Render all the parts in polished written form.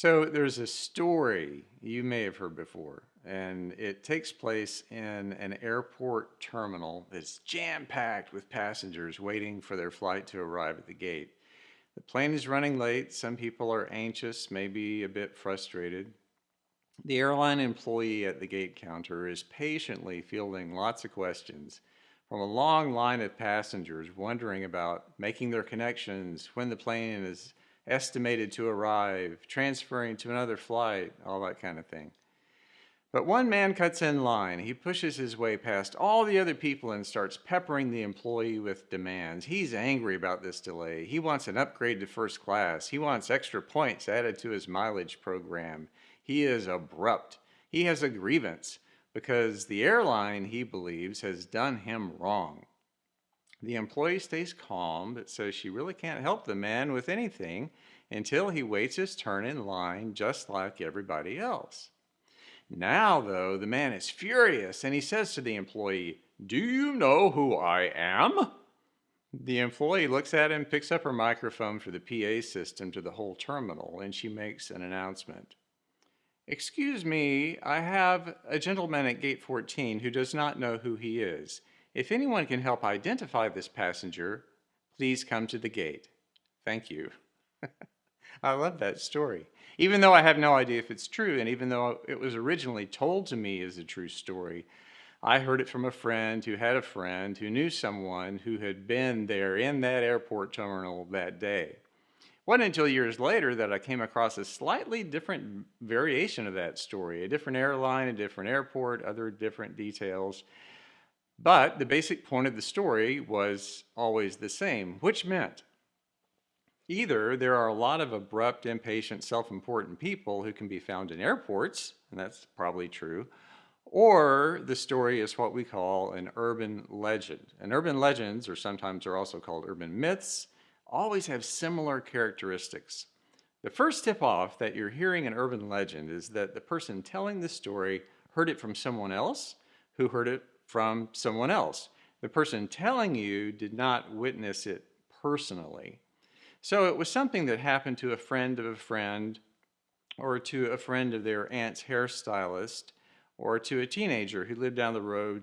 So there's a story you may have heard before, and it takes place in an airport terminal that's jam-packed with passengers waiting for their flight to arrive at the gate. The plane is running late. Some people are anxious, maybe a bit frustrated. The airline employee at the gate counter is patiently fielding lots of questions from a long line of passengers wondering about making their connections, when the plane is estimated to arrive, transferring to another flight, all that kind of thing. But one man cuts in line. He pushes his way past all the other people and starts peppering the employee with demands. He's angry about this delay. He wants an upgrade to first class. He wants extra points added to his mileage program. He is abrupt. He has a grievance because the airline, he believes, has done him wrong. The employee stays calm, but says she really can't help the man with anything until he waits his turn in line just like everybody else. Now, though, the man is furious and he says to the employee, "Do you know who I am?" The employee looks at him, picks up her microphone for the PA system to the whole terminal, and she makes an announcement. "Excuse me, I have a gentleman at gate 14 who does not know who he is. If anyone can help identify this passenger, please come to the gate. Thank you." I love that story. Even though I have no idea if it's true, and even though it was originally told to me as a true story, I heard it from a friend who had a friend who knew someone who had been there in that airport terminal that day. It wasn't until years later that I came across a slightly different variation of that story, a different airline, a different airport, other different details. But the basic point of the story was always the same, which meant either there are a lot of abrupt, impatient, self-important people who can be found in airports, and that's probably true, or the story is what we call an urban legend. And urban legends, or sometimes they're also called urban myths, always have similar characteristics. The first tip-off that you're hearing an urban legend is that the person telling the story heard it from someone else who heard it from someone else. The person telling you did not witness it personally. So it was something that happened to a friend of a friend, or to a friend of their aunt's hairstylist, or to a teenager who lived down the road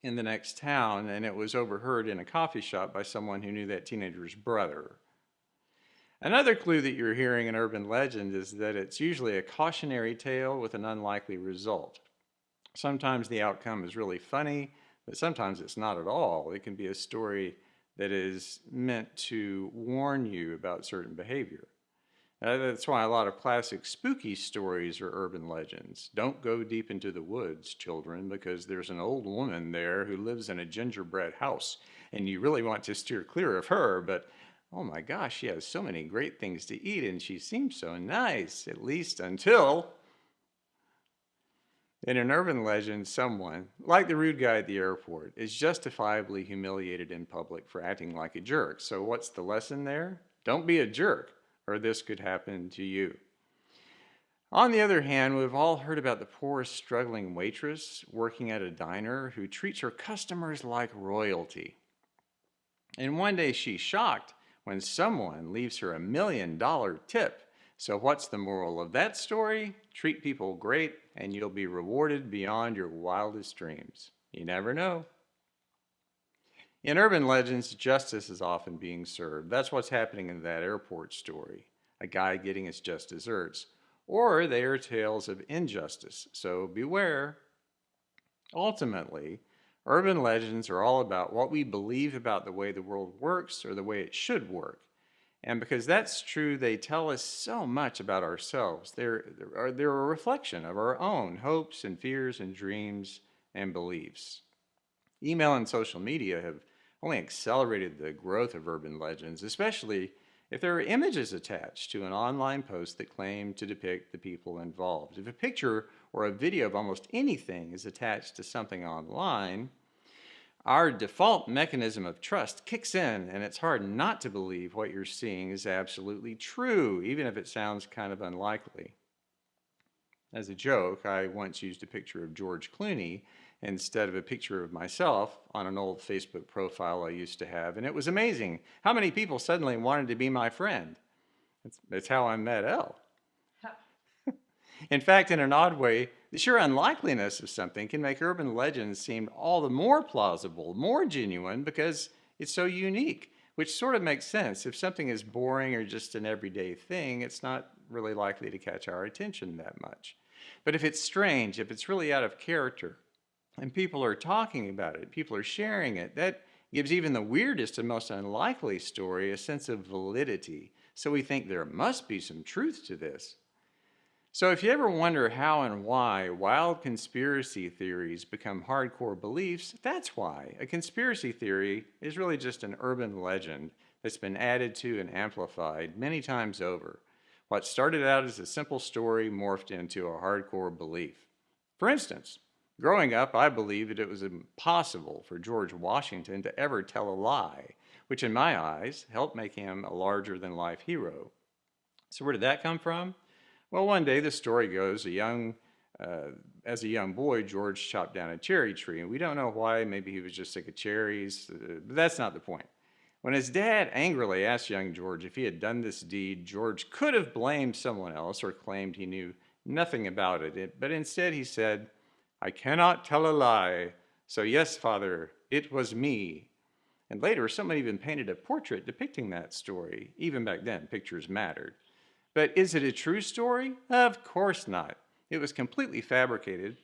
in the next town, and it was overheard in a coffee shop by someone who knew that teenager's brother. Another clue that you're hearing in urban legend is that it's usually a cautionary tale with an unlikely result. Sometimes the outcome is really funny, but sometimes it's not at all. It can be a story that is meant to warn you about certain behavior. That's why a lot of classic spooky stories are urban legends. Don't go deep into the woods, children, because there's an old woman there who lives in a gingerbread house, and you really want to steer clear of her, but oh my gosh, she has so many great things to eat, and she seems so nice, at least until... In an urban legend, someone, like the rude guy at the airport, is justifiably humiliated in public for acting like a jerk. So what's the lesson there? Don't be a jerk, or this could happen to you. On the other hand, we've all heard about the poor, struggling waitress working at a diner who treats her customers like royalty. And one day she's shocked when someone leaves her $1 million tip. So what's the moral of that story? Treat people great and you'll be rewarded beyond your wildest dreams. You never know. In urban legends, justice is often being served. That's what's happening in that airport story. A guy getting his just desserts. Or they are tales of injustice, so beware. Ultimately, urban legends are all about what we believe about the way the world works or the way it should work. And because that's true, they tell us so much about ourselves. They're a reflection of our own hopes and fears and dreams and beliefs. Email and social media have only accelerated the growth of urban legends, especially if there are images attached to an online post that claim to depict the people involved. If a picture or a video of almost anything is attached to something online, our default mechanism of trust kicks in, and it's hard not to believe what you're seeing is absolutely true, even if it sounds kind of unlikely. As a joke, I once used a picture of George Clooney instead of a picture of myself on an old Facebook profile I used to have, and it was amazing how many people suddenly wanted to be my friend. That's how I met Elle. In fact, in an odd way, the sheer unlikeliness of something can make urban legends seem all the more plausible, more genuine, because it's so unique, which sort of makes sense. If something is boring or just an everyday thing, it's not really likely to catch our attention that much. But if it's strange, if it's really out of character, and people are talking about it, people are sharing it, that gives even the weirdest and most unlikely story a sense of validity. So we think there must be some truth to this. So if you ever wonder how and why wild conspiracy theories become hardcore beliefs, that's why. A conspiracy theory is really just an urban legend that's been added to and amplified many times over. What started out as a simple story morphed into a hardcore belief. For instance, growing up, I believed that it was impossible for George Washington to ever tell a lie, which in my eyes helped make him a larger-than-life hero. So where did that come from? Well, one day the story goes, as a young boy, George chopped down a cherry tree, and we don't know why. Maybe he was just sick of cherries, but that's not the point. When his dad angrily asked young George if he had done this deed, George could have blamed someone else or claimed he knew nothing about it, but instead he said, "I cannot tell a lie, so yes, Father, it was me." And later, someone even painted a portrait depicting that story. Even back then, pictures mattered. But is it a true story? Of course not. It was completely fabricated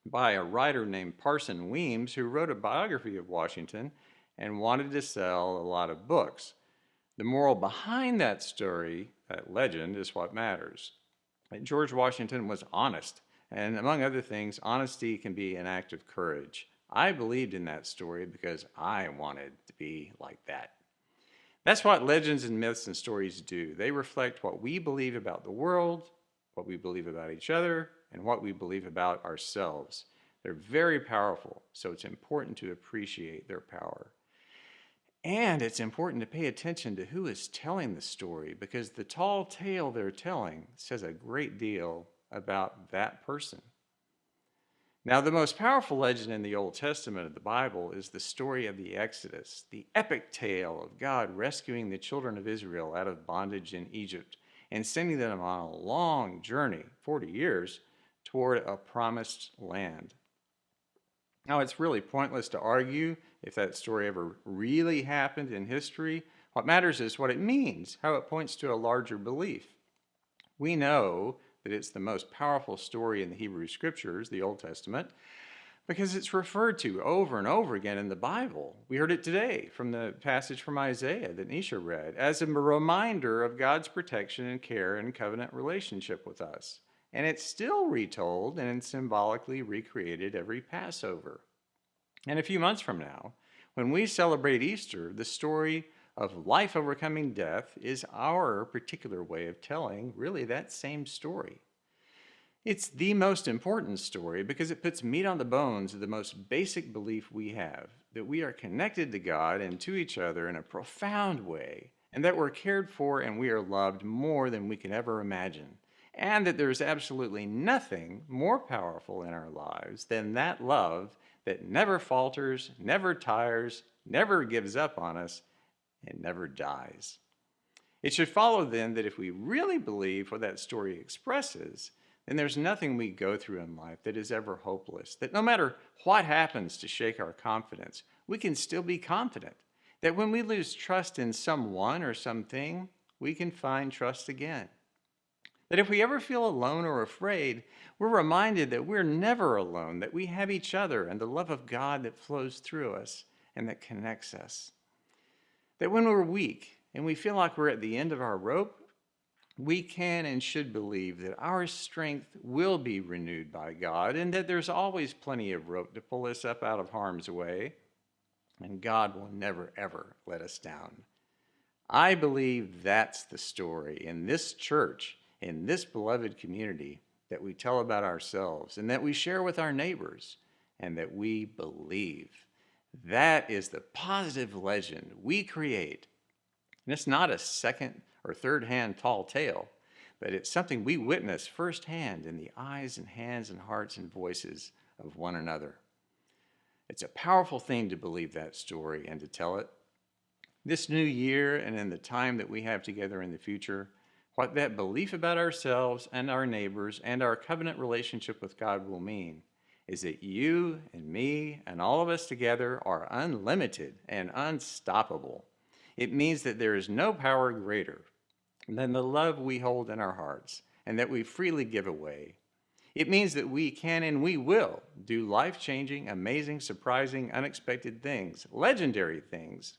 by a writer named Parson Weems, who wrote a biography of Washington and wanted to sell a lot of books. The moral behind that story, that legend, is what matters. George Washington was honest, and among other things, honesty can be an act of courage. I believed in that story because I wanted to be like that. That's what legends and myths and stories do. They reflect what we believe about the world, what we believe about each other, and what we believe about ourselves. They're very powerful, so it's important to appreciate their power. And it's important to pay attention to who is telling the story, because the tall tale they're telling says a great deal about that person. Now, the most powerful legend in the Old Testament of the Bible is the story of the Exodus, the epic tale of God rescuing the children of Israel out of bondage in Egypt and sending them on a long journey, 40 years, toward a promised land. Now, it's really pointless to argue if that story ever really happened in history. What matters is what it means, how it points to a larger belief. We know that it's the most powerful story in the Hebrew Scriptures, the Old Testament, because it's referred to over and over again in the Bible. We heard it today from the passage from Isaiah that Nisha read, as a reminder of God's protection and care and covenant relationship with us. And it's still retold and symbolically recreated every Passover. And a few months from now, when we celebrate Easter, the story of life overcoming death is our particular way of telling really that same story. It's the most important story because it puts meat on the bones of the most basic belief we have, that we are connected to God and to each other in a profound way, and that we're cared for and we are loved more than we can ever imagine, and that there's absolutely nothing more powerful in our lives than that love that never falters, never tires, never gives up on us, and never dies. It should follow then that if we really believe what that story expresses, then there's nothing we go through in life that is ever hopeless, that no matter what happens to shake our confidence, we can still be confident, that when we lose trust in someone or something, we can find trust again. That if we ever feel alone or afraid, we're reminded that we're never alone, that we have each other and the love of God that flows through us and that connects us. That when we're weak and we feel like we're at the end of our rope, we can and should believe that our strength will be renewed by God and that there's always plenty of rope to pull us up out of harm's way, and God will never, ever let us down. I believe that's the story in this church, in this beloved community, that we tell about ourselves and that we share with our neighbors and that we believe. That is the positive legend we create. And it's not a second or third hand tall tale, but it's something we witness firsthand in the eyes and hands and hearts and voices of one another. It's a powerful thing to believe that story and to tell it. This new year and in the time that we have together in the future, What that belief about ourselves and our neighbors and our covenant relationship with God will mean is that you and me and all of us together are unlimited and unstoppable. It means that there is no power greater than the love we hold in our hearts and that we freely give away. It means that we can and we will do life-changing, amazing, surprising, unexpected things, legendary things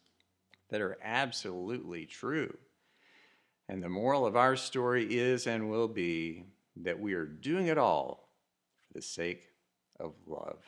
that are absolutely true. And the moral of our story is and will be that we are doing it all for the sake of love.